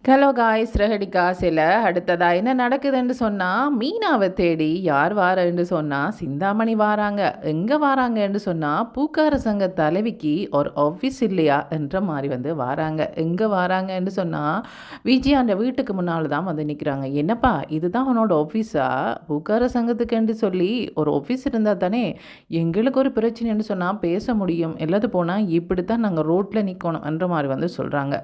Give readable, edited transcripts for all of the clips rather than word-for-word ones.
Hello guys, ரெஹடிகா சில அடுத்ததா என்ன நடக்குதுன்னு சொன்னால், மீனாவை தேடி யார் வாரன்னு சொன்னால் சிந்தாமணி வாராங்க. எங்கே வாராங்கன்னு சொன்னால், பூக்கார சங்க தலைவிக்கு ஒரு ஆஃபீஸ் இல்லையா என்ற மாதிரி வாராங்க. எங்கே வாராங்கன்னு சொன்னால், விஜயாண்ட வீட்டுக்கு முன்னால் தான் நிற்கிறாங்க. என்னப்பா இதுதான் உன்னோட ஆஃபீஸா? பூக்கார சங்கத்துக்குன்னு சொல்லி ஒரு ஆஃபீஸ் இருந்தால் தானே எங்களுக்கு ஒரு பிரச்சனைன்னு சொன்னால் பேச முடியும். எல்லாத்து போனால் இப்படி தான் நாங்கள் ரோட்டில் நிற்கணும் என்ற மாதிரி சொல்கிறாங்க.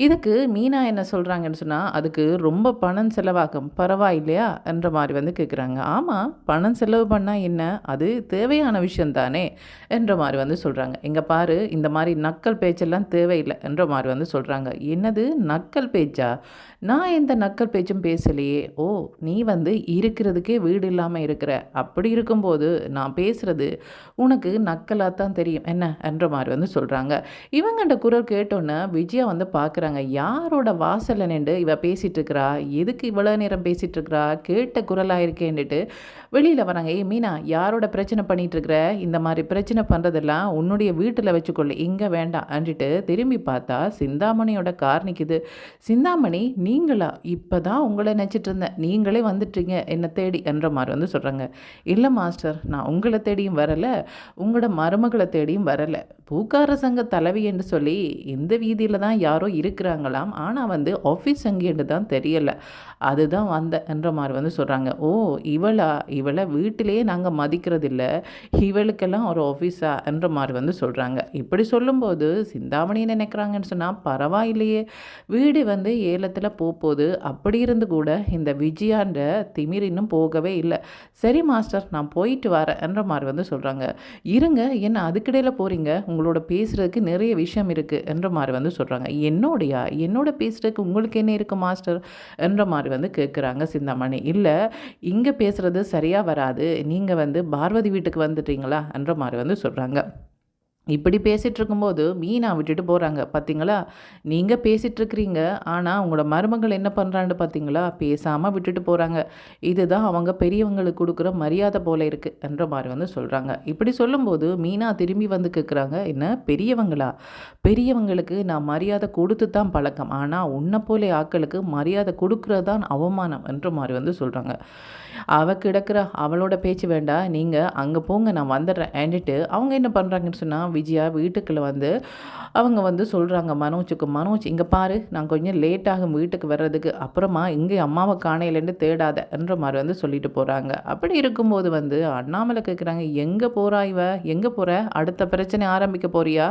இதுக்கு மீனா என்ன சொல்கிறாங்கன்னு சொன்னால், அதுக்கு ரொம்ப பணம் செலவாகும், பரவாயில்லையா என்ற மாதிரி கேட்குறாங்க. ஆமாம், பணம் செலவு பண்ணால் என்ன, அது தேவையான விஷயம் தானே என்ற மாதிரி சொல்கிறாங்க. இங்கே பாரு, இந்த மாதிரி நக்கல் பேச்செல்லாம் தேவையில்லை என்ற மாதிரி சொல்கிறாங்க. என்னது நக்கல் பேச்சா? நான் எந்த நக்கல் பேச்சும் பேசலையே. ஓ, நீ இருக்கிறதுக்கே வீடு இல்லாமல் இருக்கிற, அப்படி இருக்கும்போது நான் பேசுகிறது உனக்கு நக்கலாக தான் தெரியும் என்ன என்ற மாதிரி சொல்கிறாங்க. இவங்கண்ட குரல் கேட்டோன்னே விஜயா பார்க்குறாங்க. யாரோட வாசலில் நின்று இவ பேசிகிட்டு இருக்கிறா, எதுக்கு இவ்வளோ நேரம் பேசிகிட்டு இருக்கிறா, கேட்ட குரலாக இருக்கேன்னுட்டு வெளியில் வராங்க. ஏ மீனா, யாரோட பிரச்சனை பண்ணிகிட்ருக்கிற, இந்த மாதிரி பிரச்சனை பண்ணுறதெல்லாம் உன்னுடைய வீட்டில் வச்சுக்கொள்ளு, இங்கே வேண்டாம் அன்றிட்டு திரும்பி பார்த்தா சிந்தாமணியோட கார் நிற்கிது. சிந்தாமணி, நீங்களா? இப்போ தான் உங்களை நினச்சிட்டு இருந்தேன், நீங்களே வந்துட்டீங்க என்னை தேடி என்ற மாதிரி சொல்கிறாங்க. இல்லை மாஸ்டர், நான் உங்களை தேடியும் வரலை, உங்களோட மருமகளை தேடியும் வரலை. பூக்கார சங்க தலைவி என்று சொல்லி இந்த வீதியில் தான் யாரோ இருக்கிறாங்களாம், ஆனால் ஆஃபீஸ் அங்கேன்னு தான் தெரியலை, அதுதான் என்ற மாதிரி சொல்கிறாங்க. ஓ, இவளை வீட்டிலேயே நாங்கள் மதிக்கிறதில்ல, இவளுக்கெல்லாம் ஒரு ஆஃபீஸா என்ற மாதிரி சொல்கிறாங்க. இப்படி சொல்லும்போது சிந்தாமணி நினைக்கிறாங்கன்னு சொன்னால், பரவாயில்லையே, வீடு ஏலத்தில் போகுது, அப்படி இருந்து கூட இந்த விஜயாண்ட திமிர் இன்னும் போகவே இல்லை. சரி மாஸ்டர், நான் போயிட்டு வரேன் என்ற மாதிரி சொல்கிறாங்க. இருங்க, என்ன அதுக்கிடையில் போகிறீங்க, உங்களோட பேசுகிறதுக்கு நிறைய விஷயம் இருக்குது என்ற மாதிரி சொல்கிறாங்க. என்னோட பேசுகிறதுக்கு உங்களுக்கு என்ன இருக்குது மாஸ்டர் என்ற மாதிரி கேட்குறாங்க சிந்தாமணி. இல்லை, இங்கே பேசுகிறது சரியாக வராது, நீங்கள் பார்வதி வீட்டுக்கு வந்துட்டீங்களா என்ற மாதிரி சொல்கிறாங்க. இப்படி பேசிகிட்டு இருக்கும்போது மீனா விட்டுட்டு போகிறாங்க. பார்த்தீங்களா, நீங்கள் பேசிகிட்ருக்கிறீங்க, ஆனால் உங்களோட மருமகள் என்ன பண்ணுறான்னு பார்த்தீங்களா, பேசாமல் விட்டுட்டு போகிறாங்க. இதுதான் அவங்க பெரியவங்களுக்கு கொடுக்குற மரியாதை போல இருக்குது என்ற மாதிரி சொல்கிறாங்க. இப்படி சொல்லும்போது மீனா திரும்பி கேட்குறாங்க, என்ன பெரியவங்களா? பெரியவங்களுக்கு நான் மரியாதை கொடுத்து தான் பழக்கம், ஆனால் உன்னை போல ஆட்களுக்கு மரியாதை கொடுக்குறது தான் அவமானம் என்ற மாதிரி சொல்கிறாங்க. கிடக்கிற அவளோட பேச்சு வேண்டாம், நீங்கள் அங்கே போங்க, நான் வந்துடுறேன் ஏன்ட்டு அவங்க என்ன பண்ணுறாங்கன்னு சொன்னால், விஜயா வீட்டுக்குள்ளே அவங்க சொல்கிறாங்க மனோஜுக்கு, மனோஜ் இங்கே பாரு, நான் கொஞ்சம் லேட் ஆகும் வீட்டுக்கு வர்றதுக்கு, அப்புறமா இங்கே அம்மாவை காணையிலேருந்து தேடாத என்ற மாதிரி சொல்லிட்டு போகிறாங்க. அப்படி இருக்கும்போது அண்ணாமலை கேட்குறாங்க, எங்கே போகிறா இவ, எங்கே போகிற, அடுத்த பிரச்சனை ஆரம்பிக்க போறியா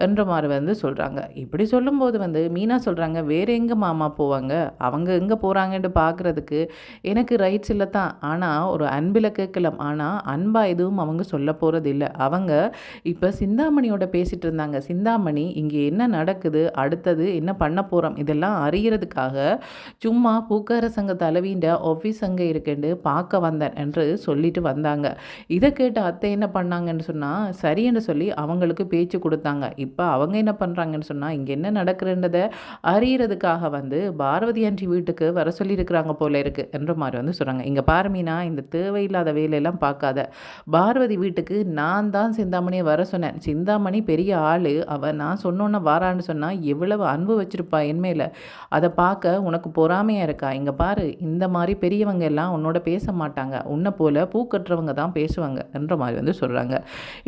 என்ற மாதிரி சொல்கிறாங்க. இப்படி சொல்லும்போது மீனா சொல்கிறாங்க, வேறு எங்கே மாமா போவாங்க, அவங்க எங்கே போகிறாங்கன்னு பார்க்குறதுக்கு எனக்கு ரைட்ஸ் இல்லை தான், ஆனால் ஒரு அன்பில் கேட்கலாம், ஆனால் அன்பா எதுவும் அவங்க சொல்ல போகிறது இல்லை. அவங்க இப்போ சிந்தாமணியோட பேசிகிட்டு இருந்தாங்க. சிந்தாமணி இங்கே என்ன நடக்குது, அடுத்தது என்ன பண்ண போகிறோம், இதெல்லாம் அறிகிறதுக்காக சும்மா பூக்கார சங்க தலைவின்ற ஆஃபீஸ் அங்கே இருக்குன்னு பார்க்க வந்தேன் என்று சொல்லிட்டு வந்தாங்க. இதை கேட்டு அத்தை என்ன பண்ணாங்கன்னு சொன்னால், சரின்னு சொல்லி அவங்களுக்கு பேச்சு கொடுத்தாங்க. இப்போ அவங்க என்ன பண்ணுறாங்கன்னு சொன்னால், இங்கே என்ன நடக்குதுன்றதை அறிகிறதுக்காக பாரதி ஆண்டி வீட்டுக்கு வர சொல்லியிருக்கிறாங்க போல இருக்குது என்ற மாதிரி சொல்கிறாங்க. இங்கே பாருமீனா, இந்த தேவையில்லாத வேலையெல்லாம் பார்க்காத, பார்வதி வீட்டுக்கு நான் தான் சிந்தாமணியை வர சொன்னேன், சிந்தாமணி பெரிய ஆள், அவன் நான் சொன்னோன்னு வாரான்னு சொன்னால் எவ்வளவு அன்பு வச்சுருப்பா என் மேலே, அதை பார்க்க உனக்கு பொறாமையாக இருக்கா? இங்கே பாரு, இந்த மாதிரி பெரியவங்க எல்லாம் உன்னோட பேச மாட்டாங்க, உன்னை போல் பூ கட்டுறவங்க தான் பேசுவாங்க என்ற மாதிரி சொல்கிறாங்க.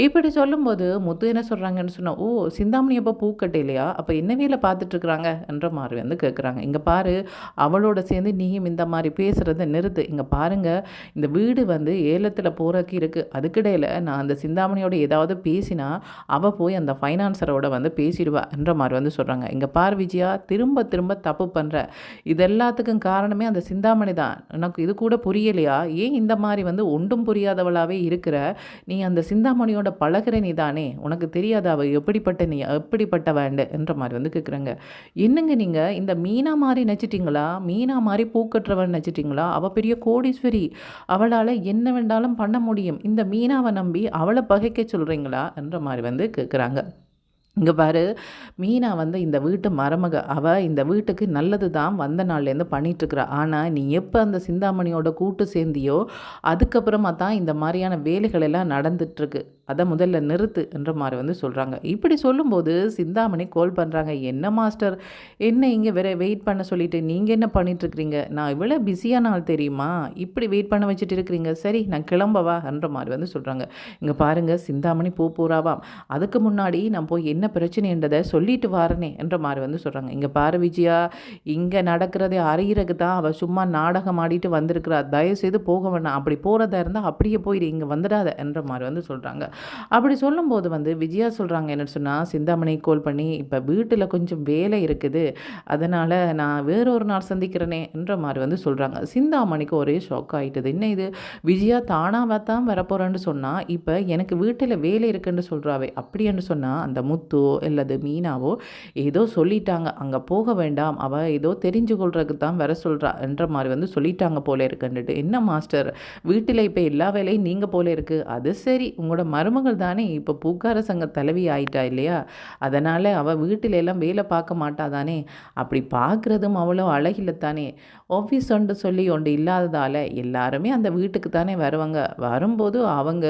இப்படி சொல்லும்போது முத்து என்ன சொல்கிறாங்கன்னு சொன்னால், ஓ, சிந்தாமணி அப்போ பூ கட்டையிலையா, அப்போ என்ன வேலை பார்த்துட்ருக்குறாங்க என்ற மாதிரி கேட்குறாங்க. இங்கே பாரு, அவளோட சேர்ந்து நீயும் இந்த மாதிரி பேசுகிறத நிறுத்து. இங்கே பாருங்கள், இந்த வீடு ஏலத்தில் போகிறதுக்கு இருக்குது, அதுக்கிடையில் நான் அந்த சிந்தாமணியோட ஏதாவது பேசினா அவள் போய் அந்த ஃபைனான்சரோட பேசிடுவா என்ற மாதிரி சொல்கிறாங்க. இங்கே பார் விஜயா, திரும்ப திரும்ப தப்பு பண்ணுற, இது எல்லாத்துக்கும் காரணமே அந்த சிந்தாமணி தான், எனக்கு இது கூட புரியலையா, ஏன் இந்த மாதிரி ஒன்றும் புரியாதவளாகவே இருக்கிற, நீ அந்த சிந்தாமணியோட பழகிற நீ தானே, உனக்கு தெரியாத அவள் எப்படிப்பட்ட வேண்டு என்ற மாதிரி கேட்குறாங்க. என்னங்க நீங்கள் இந்த மீனா மாதிரி நினச்சிட்டிங்களா, மீனா மாதிரி பூக்கட்டுறவன் நினச்சிட்டிங்களா, அவள் பெரிய கோடீஸ்வரி, அவளால் என்ன வேண்டாலும் பண்ண முடியும், இந்த மீனாவை நம்பி அவளை பகைக்க சொல்கிறீங்களா என்ற மாதிரி கேட்குறாங்க. இங்கே பாரு, மீனா இந்த வீட்டு மருமக, அவள் இந்த வீட்டுக்கு நல்லது தான் வந்த நாள்லேருந்து பண்ணிகிட்ருக்குறா, ஆனால் நீ எப்போ அந்த சிந்தாமணியோட கூட்டு சேர்ந்தியோ அதுக்கப்புறமா தான் இந்த மாதிரியான வேலைகள் எல்லாம் நடந்துகிட்ருக்கு. அதை முதல்ல நிறுத்து என்ற மாதிரி வந்து சொல்கிறாங்க. இப்படி சொல்லும்போது சிந்தாமணி கால் பண்ணுறாங்க. என்ன மாஸ்டர், என்ன இங்கே வேற வெயிட் பண்ண சொல்லிட்டு நீங்கள் என்ன பண்ணிகிட்ருக்கிறீங்க? நான் இவ்வளோ பிஸியான ஆள் தெரியுமா? இப்படி வெயிட் பண்ண வச்சுட்டு இருக்கிறீங்க. சரி நான் கிளம்பவா என்ற மாதிரி வந்து சொல்கிறாங்க. இங்கே பாருங்கள், சிந்தாமணி போகிறாவாம். அதுக்கு முன்னாடி நான் போய் என்ன பிரச்சனைன்றதை சொல்லிட்டு வாரனே என்ற மாதிரி வந்து சொல்கிறாங்க. இங்கே பாரு விஜயா, இங்கே நடக்கிறதே அறிகிறதுக்கு தான் அவள் சும்மா நாடகம் ஆடிட்டு வந்திருக்கிறா. தயவுசெய்து போக வேண்டாம். அப்படி போகிறதா இருந்தால் அப்படியே போயிடு, இங்கே வந்துடாத என்ற மாதிரி வந்து சொல்கிறாங்க. அப்படி சொல்லும்போது வந்து விஜயா சொல்கிறாங்க என்னன்னு சொன்னால், சிந்தாமணி கால் பண்ணி இப்போ வீட்டில் கொஞ்சம் வேலை இருக்குது, அதனால் நான் வேறொரு நாள் சந்திக்கிறேனே என்ற மாதிரி வந்து சொல்கிறாங்க. சிந்தாமணிக்கு ஒரே ஷாக் ஆகிட்டுது. என்ன இது, விஜயா தானாக தான் வரப்போகிறேன்னு சொன்னால் இப்போ எனக்கு வீட்டில் வேலை இருக்குன்னு சொல்கிறாவே, அப்படின்னு சொன்னால் அந்த முத்தோ அல்லது மீனாவோ ஏதோ சொல்லிட்டாங்க, அங்கே போக வேண்டாம், அவள் ஏதோ தெரிஞ்சு கொள்றதுக்கு தான் வர சொல்கிறா என்ற மாதிரி வந்து சொல்லிட்டாங்க போல இருக்குன்னுட்டு. என்ன மாஸ்டர், வீட்டில் இப்போ எல்லா வேலையும் நீங்கள் போல இருக்குது. அது சரி, உங்களோட மருமகள் தானே இப்போ பூக்கார சங்க தலைவி ஆயிட்டா இல்லையா, அதனால் அவள் வீட்டில எல்லாம் வேலை பார்க்க மாட்டா தானே. அப்படி பார்க்குறதும் அவ்வளோ அழகில்லை தானே. ஆஃபீஸ் ஒன்று சொல்லி ஒன்று இல்லாததால் எல்லாருமே அந்த வீட்டுக்கு தானே வருவாங்க. வரும்போது அவங்க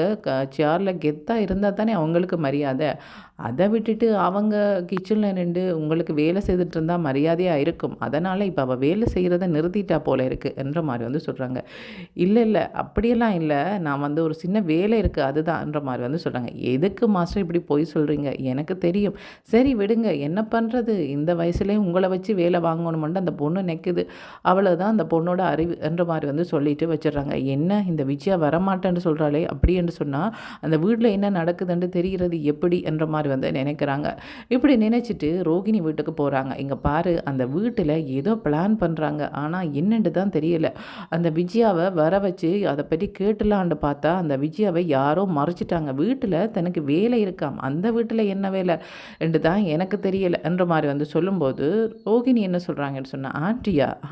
சேரில் கெத்தாக இருந்தால் தானே அவங்களுக்கு மரியாதை. அதை விட்டுட்டு அவங்க கிச்சனில் நின்று உங்களுக்கு வேலை செய்துட்டு இருந்தால் மரியாதையாக இருக்கும். அதனால் இப்போ அவள் வேலை செய்கிறத நிறுத்திட்டா போல இருக்குது என்ற மாதிரி வந்து சொல்கிறாங்க. இல்லை அப்படியெல்லாம் இல்லை, நான் வந்து ஒரு சின்ன வேலை இருக்குது அதுதான்ன்ற மாதிரி வந்து சொல்கிறாங்க. எதுக்கு மாஸ்டர் இப்படி போய் சொல்கிறீங்க, எனக்கு தெரியும். சரி விடுங்க, என்ன பண்ணுறது, இந்த வயசுலேயும் உங்களை வச்சு வேலை வாங்கணுமெண்டு அந்த பொண்ணு நிற்குது, அவ்வளோதான் அந்த பொண்ணோட அறிவு என்ற மாதிரி வந்து சொல்லிட்டு வச்சிடுறாங்க. என்ன இந்த விஜயா வரமாட்டேன்னு சொல்கிறாளே, அப்படி என்று சொன்னால் அந்த வீட்டில் என்ன நடக்குதுன்னு தெரிகிறது எப்படி என்ற மாதிரி வந்து நினைக்கிறாங்க. இப்படி நினைச்சிட்டு ரோகிணி வீட்டுக்கு போகிறாங்க. இங்கே பாரு, அந்த வீட்டில் ஏதோ பிளான் பண்ணுறாங்க, ஆனால் என்னென்று தான் தெரியல. அந்த விஜயாவை வர வச்சு அதை பற்றி கேட்டலான்னு பார்த்தா அந்த விஜயாவை யாரோ மறைச்சிட்டாங்க. வீட்டில் தனக்கு வேலை இருக்காம், அந்த வீட்டில் என்ன வேலை என்று தான் எனக்கு தெரியல என்ற மாதிரி வந்து சொல்லும்போது ரோகிணி என்ன சொல்கிறாங்கன்னு சொன்னால்,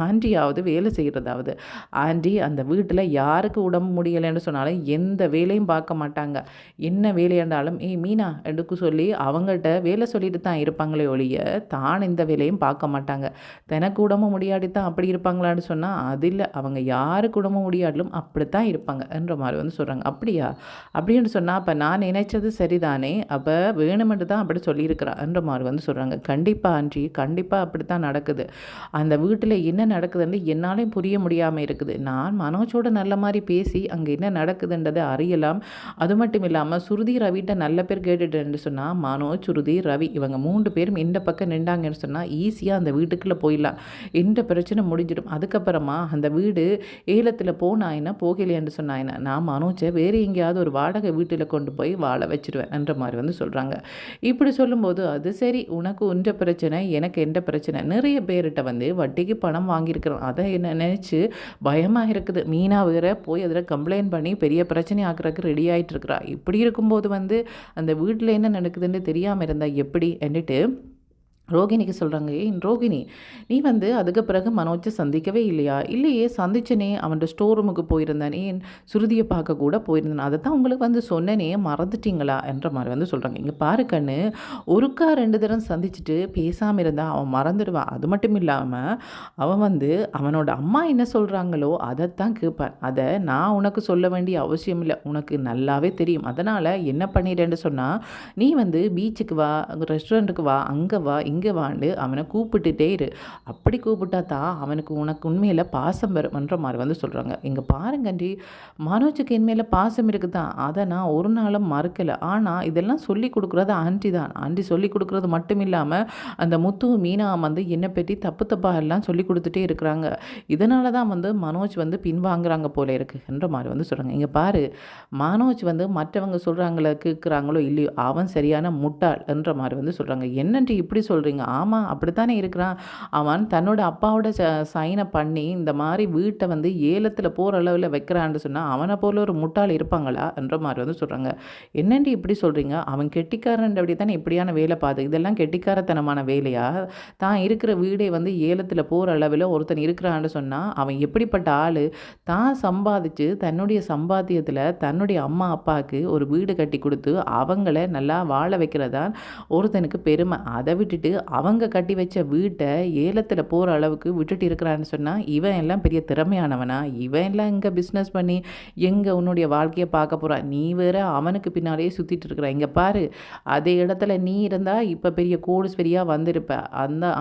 ஆண்டியாவது வேலை செய்கிறதாவது, ஆண்டி அந்த வீட்டில் யாருக்கு உடம்பு முடியலைன்னு சொன்னாலும் எந்த வேலையும் பார்க்க மாட்டாங்க, என்ன வேலையாண்டாலும் மீனா எடுக்கு சொல்லி அவங்கள்ட்ட வேலை சொல்லிட்டு தான் இருப்பாங்களே ஒழிய தான் இந்த வேலையும் பார்க்க மாட்டாங்க. தனக்கு உடம்பு முடியாடி தான் அப்படி இருப்பாங்களான்னு சொன்னால் அது இல்லை, அவங்க யாருக்கு உடம்பு முடியாடலும் அப்படித்தான் இருப்பாங்க என்ற மாதிரி வந்து சொல்கிறாங்க. அப்படியா, அப்படின்னு சொன்னால் அப்போ நான் நினைச்சது சரிதானே, அப்போ வேணுமென்று தான் அப்படி சொல்லியிருக்கிறா என்ற மாதிரி வந்து சொல்கிறாங்க. கண்டிப்பாக ஆண்டி, கண்டிப்பாக அப்படி தான் நடக்குது. அந்த வீட்டில் என்ன நடக்குதுன்னு என்னாலையும் புரிய முடியாமல் இருக்குது. நான் மனோஜோட நல்ல மாதிரி பேசி அங்கே என்ன நடக்குதுன்றதை அறியலாம். அது மட்டும் இல்லாமல் சுருதி ரவிட்ட நல்ல பேர் கேட்டுட்டேன்னு சொன்னால் மனோஜ், சுருதி, ரவி இவங்க 3 பேரும் இந்த பக்கம் நின்றாங்கன்னு சொன்னால் ஈஸியாக அந்த வீட்டுக்குள்ளே போயிடலாம், எந்த பிரச்சனை முடிஞ்சிடும். அதுக்கப்புறமா அந்த வீடு ஏலத்தில் போனாயினா போகலையான்னு சொன்னாயினா நான் மனோஜை வேறு எங்கேயாவது ஒரு வாடகை வீட்டில் கொண்டு போய் வாழ வச்சிருவேன் என்ற மாதிரி வந்து சொல்கிறாங்க. இப்படி சொல்லும்போது அது சரி, உனக்கு உன்ற பிரச்சனை, எனக்கு எந்த பிரச்சனை, நிறைய பேர்கிட்ட வந்து வட்டிக்கு பணம் வாங்கியிருக்கிறோம், அதை என்ன நினச்சி பயமாக இருக்குது. மீனா வேற போய் அதில் கம்ப்ளைண்ட் பண்ணி பெரிய பிரச்சனை ஆக்குறதுக்கு ரெடி ஆகிட்டு இருக்கிறா. இப்படி இருக்கும்போது வந்து அந்த வீட்டில் என்ன நடக்குதுன்னு தெரியாமல் இருந்தால் எப்படி என்னட்டு ரோகிணிக்கு சொல்கிறாங்க. ரோகிணி, நீ வந்து அதுக்கு பிறகு மனோஜை சந்திக்கவே இல்லையா? இல்லையே, சந்திச்சனே, அவன் ஸ்டோர் ரூமுக்கு போயிருந்தான், ஏன் சுருதியை பார்க்க கூட போயிருந்தான், அதை தான் உங்களுக்கு வந்து சொன்னனே, மறந்துட்டீங்களா என்ற மாதிரி வந்து சொல்கிறாங்க. இங்கே பாரு கண்ணு, ஒருக்கா 2 தரம் சந்திச்சுட்டு பேசாமல் இருந்தால் அவன் மறந்துடுவான். அது மட்டும் இல்லாமல் அவன் வந்து அவனோட அம்மா என்ன சொல்கிறாங்களோ அதைத்தான் கேட்பான். அதை நான் உனக்கு சொல்ல வேண்டிய அவசியம் இல்லை, உனக்கு நல்லாவே தெரியும். அதனால் என்ன பண்ணிடுறேன்னு சொன்னால், நீ வந்து பீச்சுக்கு வா, ரெஸ்டாரண்ட்டுக்கு வா, அங்கே வா, இங்கே வாண்டு அவனை கூப்பிட்டுட்டே இரு. அப்படி கூப்பிட்டா தான் அவனுக்கு உனக்கு உண்மையில் பாசம் வரும்ன்ற மாதிரி வந்து சொல்கிறாங்க. இங்கே பாருங்கண்டி, மனோஜுக்கு என் மேலே பாசம் இருக்குது தான், அதை நான் ஒரு நாளும் மறுக்கலை. ஆனால் இதெல்லாம் சொல்லி கொடுக்குறது ஆண்டி தான். ஆண்டி சொல்லி கொடுக்குறது மட்டும் இல்லாமல் அந்த முத்து, மீனா வந்து என்னை பற்றி தப்பாக எல்லாம் சொல்லி கொடுத்துட்டே இருக்கிறாங்க. இதனால தான் வந்து மனோஜ் வந்து பின்வாங்குறாங்க போல இருக்குன்ற மாதிரி வந்து சொல்கிறாங்க. இங்கே பாரு, மனோஜ் வந்து மற்றவங்க சொல்கிறாங்களோ கேட்குறாங்களோ இல்லையோ அவன் சரியான முட்டாள் என்ற மாதிரி வந்து சொல்கிறாங்க. என்னன்ட்டு இப்படி சொல்கிறீங்க? ஆமாம், அப்படித்தானே இருக்கிறான். அவன் தன்னோட அப்பாவோட சைனை பண்ணி இந்த மாதிரி வீட்டை வந்து ஏலத்தில் போகிற அளவில் வைக்கிறான்னு சொன்னால் அவனை போல ஒரு முட்டாள் இருப்பாங்களா என்ற மாதிரி வந்து சொல்கிறாங்க. என்னண்டி இப்படி சொல்கிறீங்க? அவன் கெட்டிக்காரன் அப்படி தானே இப்படியான வேலை பார்த்து, இதெல்லாம் கெட்டிக்காரத்தனமான வேலையா? தான் இருக்கிற வீடை வந்து ஏலத்தில் போகிற அளவில் ஒருத்தன் இருக்கிறான்னு சொன்னால் அவன் எப்படிப்பட்ட ஆள்? தான் சம்பாதிச்சு தன்னுடைய சம்பாத்தியத்தில் தன்னுடைய அம்மா அப்பாவுக்கு ஒரு வீடு கட்டி கொடுத்து அவங்கள நல்லா வாழ வைக்கிறதான் ஒருத்தனுக்கு பெருமை. அதை விட்டுட்டு அவங்க கட்டி வச்ச வீட்டை ஏலத்தில் போகிற அளவுக்கு விட்டுட்டு இருக்கிறான்னு சொன்னால் இவன் எல்லாம் பெரிய திறமையானவனா? இவன் எல்லாம் எங்கே பிஸ்னஸ் பண்ணி எங்கே உன்னுடைய வாழ்க்கையை பார்க்க போகிறான்? நீ வேற அவனுக்கு பின்னாலேயே சுற்றிட்டு இருக்கிற. இங்கே பாரு, அதே இடத்துல நீ இருந்தால் இப்போ பெரிய கோடீஸ்வரியாக வந்திருப்ப.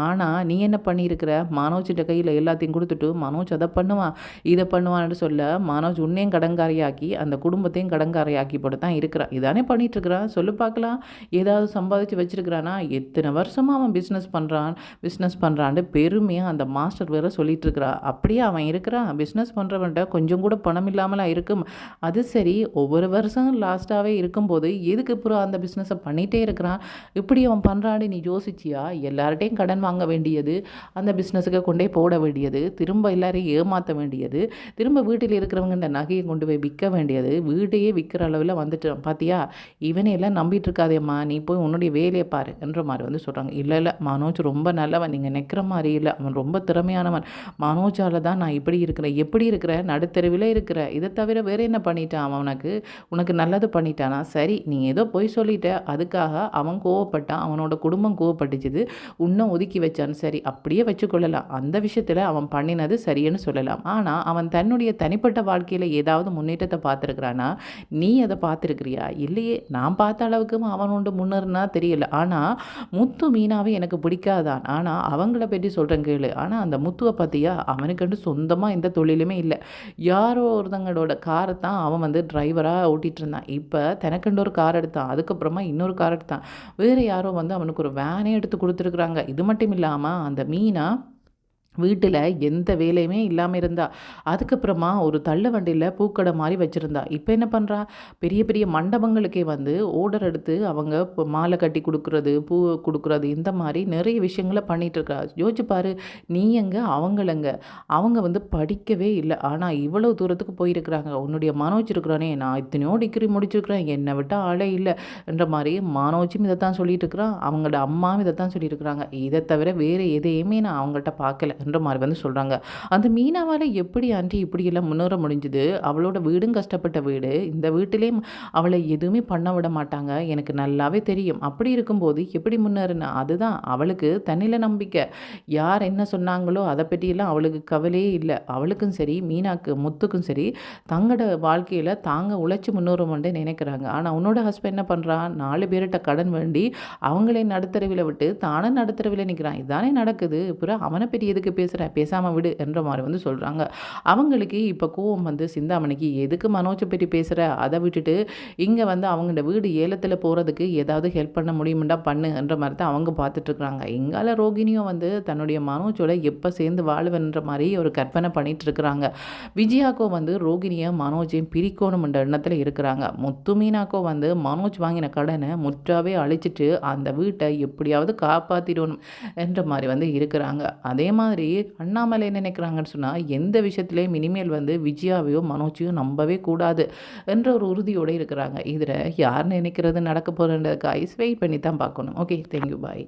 ஆனால் நீ என்ன பண்ணியிருக்கிற? மனோஜிட்ட கையில் எல்லாத்தையும் கொடுத்துட்டு மனோஜ் அதை பண்ணுவான் இதை பண்ணுவான்னு சொல்ல மனோஜ் உன்னையும் கடங்காரையாக்கி அந்த குடும்பத்தையும் கடங்காரையாக்கி போட்டு தான் இருக்கிறான். இதானே பண்ணிட்டு இருக்கிறான். சொல்லு பார்க்கலாம், ஏதாவது சம்பாதிச்சு வச்சிருக்கிறானா? எத்தனை வருஷமாக அவன் பிஸ்னஸ் பண்ணுறான்னு பெருமையாக அந்த மாஸ்டர் வேற சொல்லிட்டு இருக்கிறா. அப்படியே அவன் இருக்கிறான். பிஸ்னஸ் பண்ணுறவன்ட்ட கொஞ்சம் கூட பணம் இல்லாமலாம் இருக்கும். அது சரி, ஒவ்வொரு வருஷம் லாஸ்ட்டாகவே இருக்கும்போது எதுக்கு அப்புறம் அந்த பிஸ்னஸை பண்ணிகிட்டே இருக்கிறான்? இப்படி அவன் பண்ணுறான்னு நீ யோசிச்சியா? எல்லார்ட்டையும் கடன் வாங்க வேண்டியது, அந்த பிஸ்னஸுக்கு கொண்டே போட வேண்டியது, திரும்ப எல்லாரையும் ஏமாற்ற வேண்டியது, திரும்ப வீட்டில் இருக்கிறவங்க இந்த நகையை கொண்டு போய் விற்க வேண்டியது, வீட்டையே விற்கிற அளவில் வந்துட்டு பார்த்தியா? இவனை எல்லாம் நம்பிட்டு இருக்காதேம்மா, நீ போய் உன்னுடைய வேலையை பாரு என்ற மாதிரி வந்து சொல்கிறாங்க. இல்லை மனோஜ் ரொம்ப நல்லவன், நீங்கள் நிற்கிற மாதிரி இல்லை, அவன் ரொம்ப திறமையானவன். மனோஜால் தான் நான் இப்படி இருக்கிறேன். எப்படி இருக்கிற? நடுத்தருவில் இருக்கிற. இதை தவிர வேறு என்ன பண்ணிட்டான் அவன்? உனக்கு நல்லது பண்ணிட்டானா? சரி, நீ ஏதோ போய் சொல்லிட்ட, அதுக்காக அவன் கோவப்பட்டான், அவனோட குடும்பம் கோவப்பட்டுச்சுது, உன்னை ஒதுக்கி வச்சான்னு. சரி, அப்படியே வச்சுக்கொள்ளலாம். அந்த விஷயத்தில் அவன் பண்ணினது சரின்னு சொல்லலாம். ஆனால் அவன் தன்னுடைய தனிப்பட்ட வாழ்க்கையில் ஏதாவது முன்னேற்றத்தை பார்த்துருக்குறானா? நீ அதை பார்த்துருக்கிறியா? இல்லையே. நான் பார்த்த அளவுக்கு அவன் ஒன்று முன்னேறினா தெரியல. ஆனால் முத்து மீனாவே எனக்கு பிடிக்காதான். ஆனால் அவங்கள பற்றி சொல்கிறேன் கேளு. ஆனால் அந்த முத்துவை பார்த்தியா? அவனுக்கு சொந்தமாக எந்த தொழிலுமே இல்லை. யாரோ ஒருத்தங்களோட காரை தான் அவன் வந்து டிரைவராக ஓட்டிகிட்டு இருந்தான். இப்போ தனக்குண்டு ஒரு கார் எடுத்தான், அதுக்கப்புறமா இன்னொரு கார் எடுத்தான். வேறு யாரோ வந்து அவனுக்கு ஒரு வேனே எடுத்து கொடுத்துருக்குறாங்க. இது மட்டும் இல்லாமல் அந்த மீனா வீட்டில் எந்த வேலையுமே இல்லாமல் இருந்தா. அதுக்கப்புறமா ஒரு தள்ளு வண்டியில் பூக்கடை மாதிரி வச்சுருந்தா. இப்போ என்ன பண்ணுறா? பெரிய பெரிய மண்டபங்களுக்கே வந்து ஓர்டர் எடுத்து அவங்க இப்போ மாலை கட்டி கொடுக்குறது, பூ கொடுக்குறது, இந்த மாதிரி நிறைய விஷயங்களை பண்ணிகிட்ருக்கா. யோசிச்சு பாரு, நீ எங்கே அவங்களங்க? அவங்க வந்து படிக்கவே இல்லை, ஆனால் இவ்வளோ தூரத்துக்கு போயிருக்கிறாங்க. உன்னுடைய மனோஜ் இருக்கிறானே, நான் இத்தனையோ டிகிரி முடிச்சிருக்கிறேன், என்னை விட்டால் ஆளே இல்லை என்ற மாதிரி மனோஜும் இதை தான் சொல்லிட்டு இருக்கிறான். அவங்களோட அம்மாவும் இதை தான் சொல்லியிருக்கிறாங்க. இதை தவிர வேறு எதையுமே நான் அவங்கள்ட்ட பார்க்கல என்ற மாதிரி வந்து சொல்கிறாங்க. அந்த மீனாவால் எப்படி ஆண்டி இப்படியெல்லாம் முன்னேற முடிஞ்சுது? அவளோட வீடும் கஷ்டப்பட்ட வீடு. இந்த வீட்டிலே அவளை எதுவுமே பண்ண விட மாட்டாங்க, எனக்கு நல்லாவே தெரியும். அப்படி இருக்கும்போது எப்படி முன்னேறினா? அதுதான் அவளுக்கு தன்னில நம்பிக்கை. யார் என்ன சொன்னாங்களோ அதை பற்றியெல்லாம் அவளுக்கு கவலையே இல்லை. அவளுக்கும் சரி, மீனாக்கு முத்துக்கும் சரி, தங்களோட வாழ்க்கையில் தாங்க உழைச்சி முன்னேறும்னு நினைக்கிறாங்க. ஆனால் உன்னோட ஹஸ்பண்ட் என்ன பண்ணுறான்? 4 பேர்கிட்ட கடன் வேண்டி அவங்களே நடுத்தரவில் விட்டு தானே நடுத்தரவில் நிற்கிறான். இதுதானே நடக்குது. அப்புறம் அவனை பற்றி எதுக்கு பேசுகிறேன்? பேசாமல் விடு என்ற மாதிரி வந்து சொல்கிறாங்க. அவங்களுக்கு இப்போ கோவம் வந்து சிந்தாமணிக்கு, எதுக்கு மனோஜை பற்றி பேசுகிற? அதை விட்டுட்டு இங்கே வந்து அவங்களோட வீடு ஏலத்தில் போகிறதுக்கு ஏதாவது ஹெல்ப் பண்ண முடியுமெண்டா பண்ணு என்ற மாதிரி தான் அவங்க பார்த்துட்ருக்குறாங்க. எங்கால ரோகிணியும் வந்து தன்னுடைய மனோஜோட எப்போ சேர்ந்து வாழ்வன்ற மாதிரி ஒரு கற்பனை பண்ணிகிட்டு இருக்கிறாங்க. விஜயாக்கோ வந்து ரோகிணியை மனோஜையும் பிரிக்கணும்ன்ற எண்ணத்தில் இருக்கிறாங்க. முத்து மீனாக்கோ வந்து மனோஜ் வாங்கின கடனை முற்றாவே அழிச்சிட்டு அந்த வீட்டை எப்படியாவது காப்பாற்றிடணும் என்ற மாதிரி வந்து இருக்கிறாங்க. அதே மாதிரி அண்ணாமலை என்ன நினைக்கிறாங்கன்னு சொன்னால், எந்த விஷயத்துலேயும் இனிமேல் வந்து விஜயாவையோ மனோஜையும் நம்பவே கூடாது என்ற ஒரு உறுதியோடு இருக்கிறாங்க. இதில் யார் நினைக்கிறது நடக்க போகிறதுக்காக வெயிட் பண்ணி தான் பார்க்கணும். ஓகே, தேங்க்யூ, பாய்.